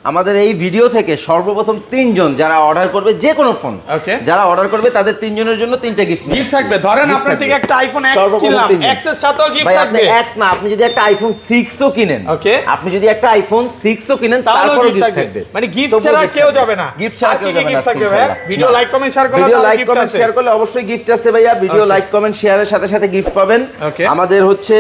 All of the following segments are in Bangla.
আমাদের এই ভিডিও থেকে সর্বপ্রথম 3 জন যারা অর্ডার করবে যে কোনো ফোন, যারা অর্ডার করবে তাদের 3 জনের জন্য 3টা গিফট থাকবে। ধরেন আপনার থেকে একটা আইফোন X কিনলাম, X এর সাথেও গিফট থাকবে। ভাই আপনি X না, আপনি যদি একটা আইফোন 6 ও কিনেন, আপনি যদি একটা আইফোন 6 ও কিনেন তারপরও গিফট থাকবে। মানে গিফট ছাড়া কেউ যাবে না, গিফট ছাড়া কেউ যাবে না। ভিডিও লাইক কমেন্ট শেয়ার করলে, ভিডিও লাইক কমেন্ট শেয়ার করলে অবশ্যই গিফট আছে ভাইয়া। ভিডিও লাইক কমেন্ট শেয়ারের সাথে সাথে গিফট পাবেন। আমাদের হচ্ছে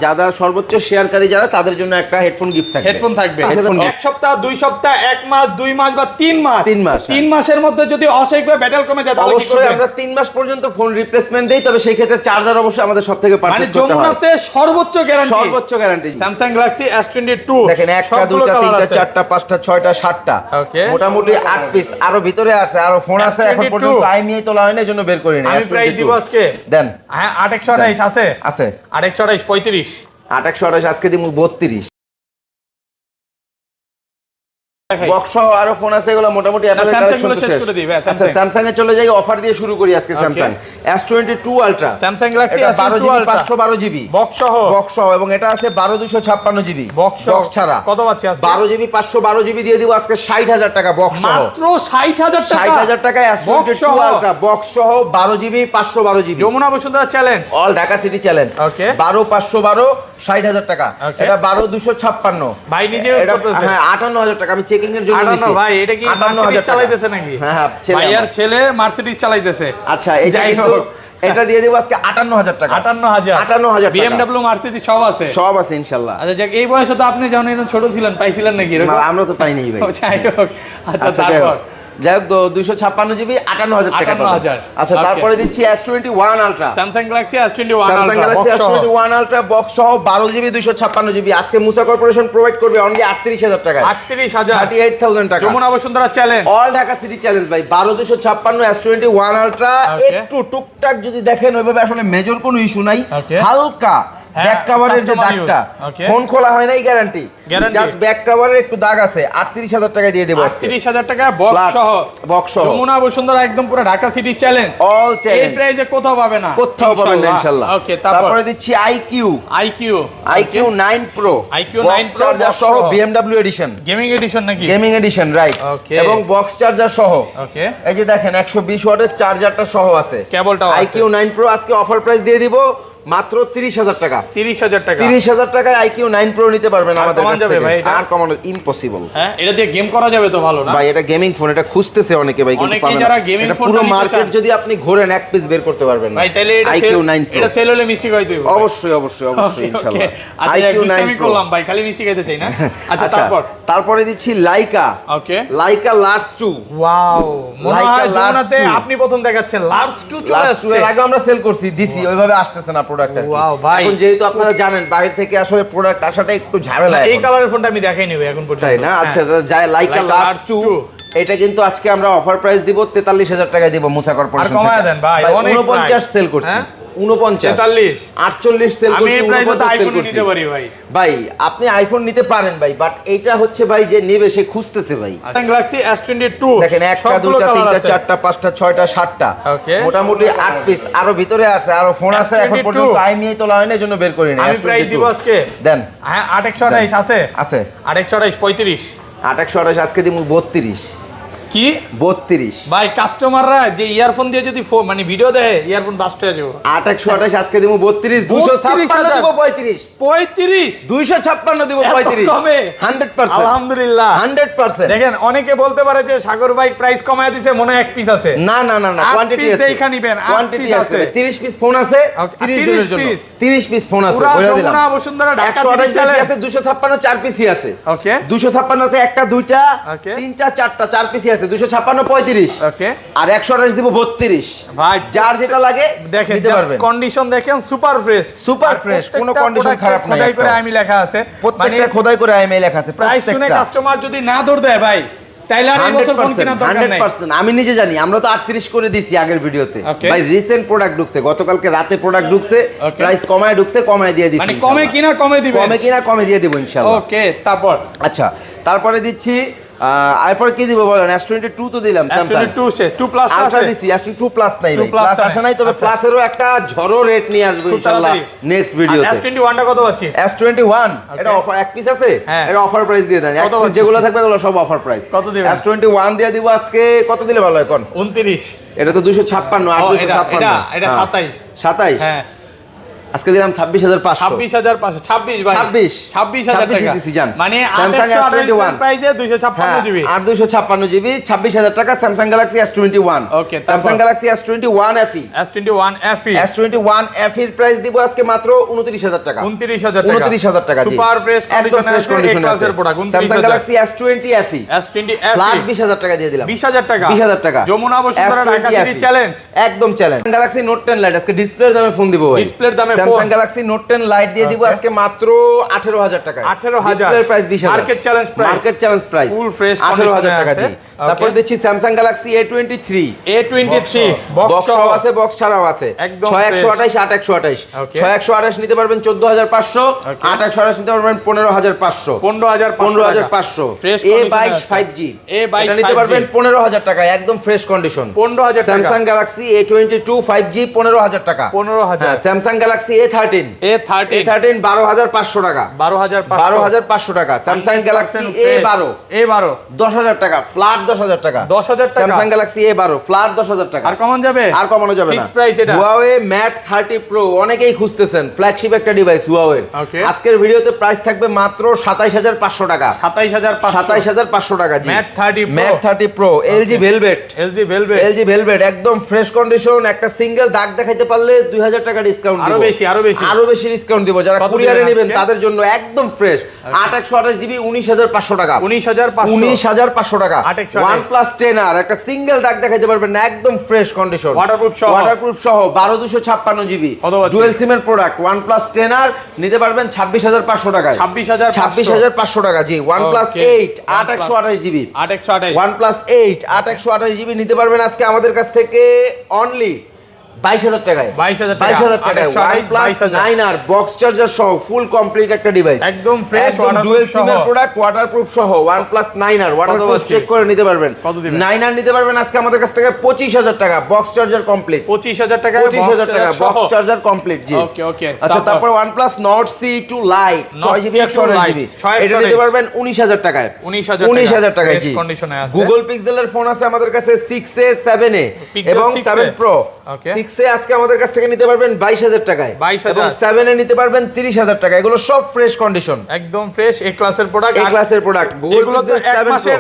যারা সর্বোচ্চ শেয়ারকারী যারা, তাদের জন্য একটা হেডফোন গিফট থাকবে। হেডফোন থাকবে 1 সপ্তাহ 2 সপ্তাহ 1 মাস 2 মাস বা 3 মাস 3 মাসের মধ্যে যদি অস্বাভাবিকভাবে ব্যাটারি কমে যায় তাহলে অবশ্যই আমরা 3 মাস পর্যন্ত ফোন রিপ্লেসমেন্ট দেই। তবে সেই ক্ষেত্রে চার্জার অবশ্যই আমাদের সব থেকে পারচেজ করতে হয়। যমুনাতে সর্বোচ্চ গ্যারান্টি Samsung Galaxy S22 দেখেন, একটা দুইটা তিনটা চারটা পাঁচটা ছয়টা সাতটা, মোটামুটি 8 পিস আরো ভিতরে আছে, আরো ফোন আছে। এখন পর্যন্ত আইমিই তোলা হয়নি, এজন্য বের করি না। আমি প্রাইস দিব আজকে দেন। হ্যাঁ 8128 আছে 8128 35 8128 আজকে দিমু 32। বক্স সহ আরো ফোন আছে, এগুলো মোটামুটি অ্যাপলের কালেকশন শেষ করে দিই। আচ্ছা স্যামসাং এ চলে যাই, অফার দিয়ে শুরু করি আজকে। Samsung S22 Ultra, Samsung Galaxy S22 Ultra 512 GB box সহ, এবং এটা আছে 12256 জিবি বক্স ছাড়া। কত পাচ্ছি আজকে? 12 জিবি 512 জিবি দিয়ে দিব আজকে 60000 টাকা বক্স সহ। মাত্র 60000 টাকা, 60000 টাকায় S22 Ultra বক্স সহ 12 GB 512 GB. Jamuna Bashundhara challenge, all Dhaka city challenge. 12512 60000 টাকা। এটা 12256 ভাই নিজে ইউজ করতেছে। হ্যাঁ 58000 টাকা আমি চেকিং এর জন্য নিছি। ভাই এটা কি মার্সিডিজ চালাইতেছে নাকি? হ্যাঁ ভাইয়ার ছেলে মার্সিডিজ চালাইতেছে। আচ্ছা এটা কিন্তু এটা দিয়ে দেব আজকে 58000 টাকা। 58000 BMW মার্সিডিজ সব আছে ইনশাআল্লাহ। আচ্ছা যাক, এই বয়সে তো আপনি যখন এরকম ছোট ছিলেন পাইছিলেন নাকি এরকম? না আমরা তো পাইনি ভাই। যাই হোক, আচ্ছা তারপর যাই হোক 256 জিবি 58000 টাকা। আচ্ছা তারপরে দিচ্ছি S21 Ultra, Samsung Galaxy S21 Samsung Galaxy S21 Ultra box সহ 12 জিবি 256 জিবি আজকে মুসা কর্পোরেশন প্রোভাইড করবে অনলি 38000 টাকা। 38000 টাকা। Jamuna Bashundhara challenge, all Dhaka city challenge ভাই। 12256 S21 Ultra একটু টুকটাক যদি দেখেন ওইভাবে আসলে মেজর কোনো ইস্যু নাই। হালকা ব্যাক কভারের যে দাগটা, ফোন খোলা হয় নাই গ্যারান্টি, জাস্ট ব্যাক কভারের একটু দাগ আছে। 38000 টাকা দিয়ে দেব আজকে। 38000 টাকা বক্স সহ যমুনা বসুন্ধরা একদম পুরো Dhaka city challenge, all challenge. এই প্রাইসে কোথাও পাবে না, ইনশাআল্লাহ। ওকে তারপরে দিচ্ছি IQ 9 Pro চার্জার সহ BMW এডিশন, গেমিং এডিশন নাকি? গেমিং এডিশন রাইট, এবং বক্স চার্জার সহ। এই যে দেখেন 120 ওয়াটের চার্জারটা সহ আছে, কেবলটাও আছে। IQ 9 Pro আজকে অফার প্রাইস দিয়ে দিব মাত্র 30000 টাকা। 30000 টাকায় IQ 9 Pro নিতে পারবেন আমাদের কাছ থেকে। আর কমানো ইম্পসিবল। হ্যাঁ এটা দিয়ে গেম করা যাবে তো ভালো না ভাই? এটা গেমিং ফোন, এটা খুঁজতেছে অনেকে ভাই, কিন্তু পাবেন না। এটা পুরো মার্কেট যদি আপনি ঘোরেন এক পিস বের করতে পারবেন না ভাই। তাহলে IQ 9 Pro এটা সেল হলে মিষ্টি খাইতে হবে অবশ্যই ইনশাআল্লাহ। IQ 9 Pro করলাম ভাই, খালি মিষ্টি খাইতে চাই না। আচ্ছা তারপরে দিচ্ছি লাইকা লার্জ 2। ওয়াও, মনে হয় জমুনাতে আপনি প্রথম দেখাচ্ছেন লার্জ 2 চলে আসছে। এর আগে আমরা সেল করছি, দিছি, ওইভাবে আসতেছে না প্রোডাক্ট। ওয়াও ভাই, এখন যেহেতু আপনারা জানেন বাইরে থেকে আসলে প্রোডাক্ট আসাটা একটু ঝামেলা। এই কালারের ফোনটা আমি দেখাই নেব এখন পর্যন্ত, তাই না? আচ্ছা লাইকা লার্জ 2 এটা কিন্তু আজকে আমরা অফার প্রাইস দিব 43000 টাকায় দিব মুসা কর্পোরেশন থেকে। আর কমায় দেন ভাই, অনেক 49 সেল করছি, 49 43 48 সেল করছি। আমি এই প্রাইসে তো আইফোন নিতে পারি ভাই আপনি আইফোন নিতে পারেন ভাই, বাট এইটা হচ্ছে ভাই যে নেবে সে খুঁজতেছে ভাই। Samsung Galaxy S22 দেখেন, একটা দুইটা তিনটা চারটা পাঁচটা ছয়টা সাতটা, মোটামুটি 8 পিস আরো ভিতরে আছে, আরো ফোন আছে। এখন পর্যন্ত আইমিই তোলা হয়নি, এজন্য বের করি না। আমি প্রাইস দিব আজকে দেন। হ্যাঁ 8128 আছে 8128 35 8128 আজকে দিব 32। কি 32 ভাই? কাস্টমাররা যে ইয়ারফোন দিয়ে যদি মানে ভিডিও দেয়, ইয়ারফোন বাস্ট হয়ে যাবে। 8128 আজকে দিব 32। 256 দিব 35 256 দিব 35 কমে 100%। আলহামদুলিল্লাহ 100%। দেখেন অনেকে বলতে পারে যে সাগর ভাই প্রাইস কমায় দিয়েছে, মনে হয় এক পিস আছে। না কোয়ান্টিটি আছে, এইখানে নেবেন, কোয়ান্টিটি আছে। 30 পিস ফোন আছে, 30 জনের জন্য 30 পিস ফোন আছে, বলে দিলাম। পুরো বসুন্ধরা ঢাকা 128 আছে, 256 4 পিসই আছে। 256 আছে, একটা দুইটা তিনটা চারটা 4 পিসই আছে। 256 35 আর 128 দিব 32 ভাই। যার যেটা লাগে দেখেন, নিতে পারবেন। কন্ডিশন দেখেন সুপার ফ্রেশ, কোনো কন্ডিশন খারাপ নাই। খোদাই করে আমি লেখা আছে, প্রত্যেকটা খোদাই করে আইএমআই লেখা আছে। প্রাইস শুনে কাস্টমার যদি না দৌড় দেয় ভাই, তাইলে আর এই বছর ফোন কেনার দরকার নাই। 100% আমি নিজে জানি, আমরা তো 38 করে দিছি আগের ভিডিওতে ভাই। রিসেন্ট প্রোডাক্ট ঢুকছে, গতকালকে রাতে প্রোডাক্ট ঢুকছে, প্রাইস কমায় ঢুকছে, কমায় দিয়ে দিছি। মানে কমে কিনা কমে দিবেন, কমে কিনা কমে দিয়ে দেব ইনশাআল্লাহ। ওকে। আচ্ছা তারপরে দিচ্ছি এরপর কি দিব বলেন? S22 তো দিলাম, S22 সে 2 প্লাস আলট্রা দিছি, S22 প্লাস নাই ভাই, প্লাস আসে নাই, তবে প্লাসেরও একটা ঝড়ো রেট নিয়ে আসবে ইনশাআল্লাহ নেক্সট ভিডিওতে। S21 টা কত পাচ্ছি? S21 এটা অফার, এক পিস আছে, এটা অফার প্রাইস দিয়ে দেন, এক পিস যেগুলো থাকবে এগুলো সব অফার প্রাইস। কত দিবেন? S21 দিয়ে দিব আজকে, কত দিলে ভালো হয় কোন? 29। এটা তো 256, 856, এটা 27 27, হ্যাঁ আজকে দিলাম 26500, 26500, 26 ভাই, 26000 টাকা দিছি জান। মানে Samsung S21 প্রাইসে 256 জিবি আর 256 জিবি 26000 টাকা Samsung Galaxy S21। ওকে, Samsung Galaxy S21 FE, S21 FE, S21 FE এর প্রাইস দিব আজকে মাত্র 29000 টাকা, 29000 টাকা জি, সুপার ফ্রেশ কন্ডিশনে আছে product. Samsung Galaxy S20 FE, S20 flat FE 20000 টাকা দিয়ে দিলাম, 20000 টাকা, 20000 টাকা যমুনা বসুন্ধরা ঢাকা সিটি চ্যালেঞ্জ, একদম চ্যালেঞ্জ। Galaxy Note 10 Lite আজকে ডিসপ্লের দামে ফোন দিব ভাই, ডিসপ্লের দামে Samsung Galaxy Note 10 Lite দিয়ে দিব আজকে মাত্র 18000 টাকা, 18000 ডিসপ্লের price 20000, market challenge price, market challenge price full fresh 18000 টাকা জি। তারপর দিচ্ছি Samsung Galaxy A23, A23 box সহ আছে, বক্স ছাড়াও আছে, একদম 6128, 8128, 6128 নিতে পারবেন 14500, 8128 নিতে পারবেন 15500, 15500, A22 5G এটা নিতে পারবেন 15000 টাকা, একদম ফ্রেশ কন্ডিশন, 15000 টাকা। Samsung Galaxy A22 5G 15000 টাকা, 15000, হ্যাঁ Samsung Galaxy A13 12500 টাকা, 12500 টাকা, Samsung Galaxy A12 10000 টাকা, ফ্ল্যাট 10000 টাকা, 10000 টাকা, Samsung Galaxy A12 ফ্ল্যাট 10000 টাকা। আর কমন যাবে? আর কমানো যাবে না, ফিক্স প্রাইস এটা। Huawei Mate 30 Pro অনেকেই খুঁজতেছেন, ফ্ল্যাগশিপ একটা ডিভাইস Huawei। আজকের ভিডিওতে প্রাইস থাকবে মাত্র 27500 টাকা, 27500 টাকা জি। Mate 30 Pro LG Velvet একদম ফ্রেশ কন্ডিশন, একটা সিঙ্গেল দাগ দেখাইতে পারলে 2000 টাকা ডিসকাউন্ট দিব, আরো বেশি ডিসকাউন্ট দিব, যারা কুরিয়ারে নেবেন তাদের জন্য একদম ফ্রেশ। 8128 জিবি 19500 টাকা, 19500 টাকা। OnePlus 10R একটা সিঙ্গেল দাগ দেখাইতে পারবেন না, একদম ফ্রেশ কন্ডিশন, ওয়াটারপ্রুফ সহ 12256 জিবি ডুয়াল সিমের প্রোডাক্ট OnePlus 10R নিতে পারবেন 26500 টাকায়, 26500 টাকা জি। OnePlus 8 8128 জিবি, OnePlus 8 8128 জিবি নিতে পারবেন আজকে আমাদের কাছ থেকে অনলি 22000 টাকায়, 22000 টাকায় OnePlus 9R বক্স চার্জার সহ ফুল কমপ্লিট একটা ডিভাইস, একদম ফ্রেশ ডুয়াল সিমের প্রোডাক্ট, ওয়াটারপ্রুফ সহ OnePlus 9R ওয়াটারপ্রুফ চেক করে নিতে পারবেন। 9R নিতে পারবেন আজকে আমাদের কাছ থেকে 25000 টাকা বক্স চার্জার কমপ্লিট, 25000 টাকা, 25000 টাকা বক্স চার্জার কমপ্লিট জি। ওকে আচ্ছা, তারপর OnePlus Nord C2 Lite 6GB 128GB এটা নিতে পারবেন 19000 টাকায়, 19000 টাকায় জি। Google Pixel এর ফোন আছে আমাদের কাছে 6a 7a এবং 7 Pro, 6a আজকে আমাদের কাছ থেকে নিতে পারবেন 22000 টাকায়, এবং 7a নিতে পারবেন 30000 টাকা, এগুলো সব ফ্রেশ কন্ডিশন, একদম ফ্রেশ এ ক্লাসের প্রোডাক্ট, Google Pixel 7 মাসের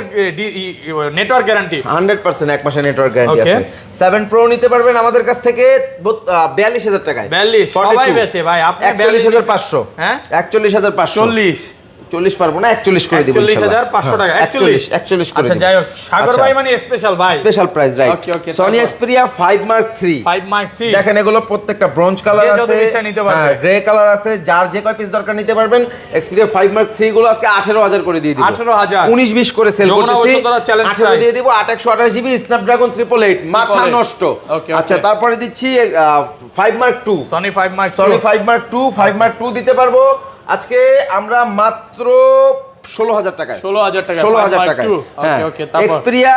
নেটওয়ার্ক গ্যারান্টি 100%, এক মাসের নেটওয়ার্ক গ্যারান্টি আছে। 7 Pro নিতে পারবেন আমাদের কাছ থেকে 42000 টাকায়, 42 সবাই বেচে ভাই, আপনি 41500, হ্যাঁ 41500, 40 পারবো না, 41 করে দিব ইনশাআল্লাহ, 41500 টাকা, 41 করে। আচ্ছা যাই হোক, সাগর ভাই মানে স্পেশাল ভাই, special price right. Sony Xperia 5 Mark 3 দেখেন, এগুলো প্রত্যেকটা ব্রোঞ্জ কালার আছে, হ্যাঁ গ্রে কালার আছে, যার যে কয় পিস দরকার নিতে পারবেন। Xperia 5 Mark 3 গুলো আজকে 18000 করে দিয়ে দিব, 18000 19-20 করে সেল করতেছি, 18 দিয়ে দিব, 8128 জিবি Snapdragon 888 মাথা নষ্ট। আচ্ছা, তারপরে দিচ্ছি 5 Mark 2 Sony 5 Mark 2 দিতে পারবো আজকে আমরা মাত্র 16000 টাকায়, 16000 টাকায়। ওকে, তারপর Xperia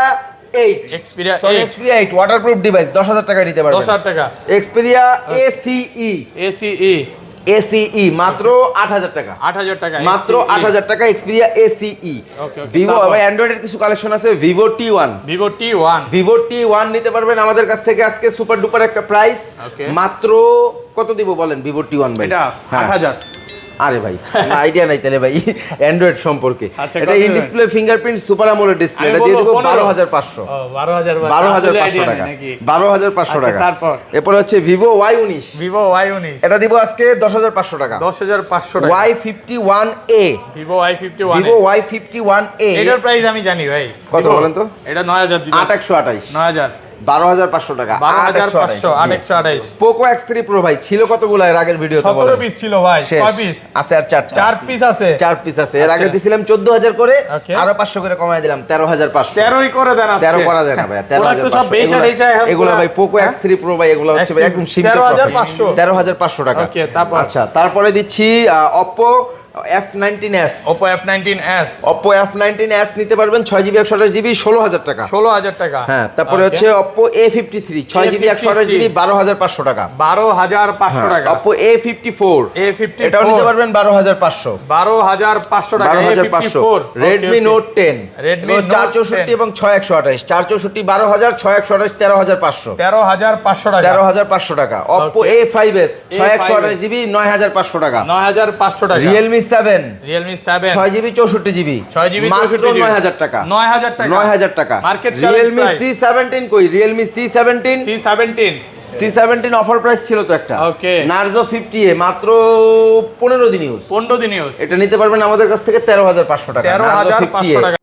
8 Sony Xperia 8 waterproof device 10000 টাকায় নিতে পারবেন, 10000 টাকা। Xperia ACE মাত্র 8000 টাকা, 8000 টাকা, মাত্র 8000 টাকা Xperia ACE। Vivo ভাই অ্যান্ড্রয়েড এর কিছু কালেকশন আছে, Vivo T1 নিতে পারবেন আমাদের কাছ থেকে আজকে সুপার ডুপার একটা প্রাইস, মাত্র কত দিব বলেন Vivo T1 ভাই? এটা 8000। আরে ভাই আইডিয়া নাই তাহলে ভাই অ্যান্ড্রয়েড সম্পর্কে। এটা in display fingerprint super AMOLED display, এটা দিয়ে দেব 12500, 12500 টাকা, 12500 টাকা। এরপর হচ্ছে Vivo Y19 এটা দিব আজকে 10500 টাকা, 10500 টাকা। Y51a Vivo Y51a এটার প্রাইস আমি জানি ভাই, কত বলেন তো? এটা 9000 দিবেন, 8128 9000, 12500 টাকা, 12800। Poco X3 Pro ভাই ছিল কতগুলো এর আগের ভিডিওতে? 17 পিস ছিল ভাই, 6 পিস আছে আর 4 পিস আছে, 4 পিস আছে। এর আগে দিছিলাম 14000 করে, আরো 500 করে কমায় দিলাম 13500, 13ই করে দেন আজকে, 13 করা দেন ভাই, 13500 এগুলো ভাই Poco X3 Pro ভাই, এগুলো হচ্ছে ভাই একদম সীমিত 13500 টাকা। ওকে, তারপর আচ্ছা, তারপরে দিচ্ছি Oppo F19s, Oppo F19s, Oppo F19s নিতে পারবেন 6GB 128GB 16000 টাকা। 16000 টাকা। হ্যাঁ, তারপরে হচ্ছে Oppo A53 6GB 128GB 12500 টাকা। 12500 টাকা। Oppo A54 এটাও নিতে পারবেন 12500। 12500 টাকা। 12500। Redmi Note 10 Redmi Note 464 এবং 6128 464 12000 6128 13500 13500 টাকা। 13500 টাকা। Oppo A5s 6128GB 9500 টাকা। 9500 টাকা। Realme 7 6GB 64GB 6GB মাত্র 64GB 9000 টাকা। 9000 টাকা। 9000 টাকা। মার্কেট Realme C17 কই? Realme C17 C17 offer price ছিল তো একটা। ওকে। Narzo 50A মাত্র 15 দিন ইউজ। 15 দিন ইউজ। এটা নিতে পারবেন আমাদের কাছ থেকে 13500 টাকা। 13500 টাকা।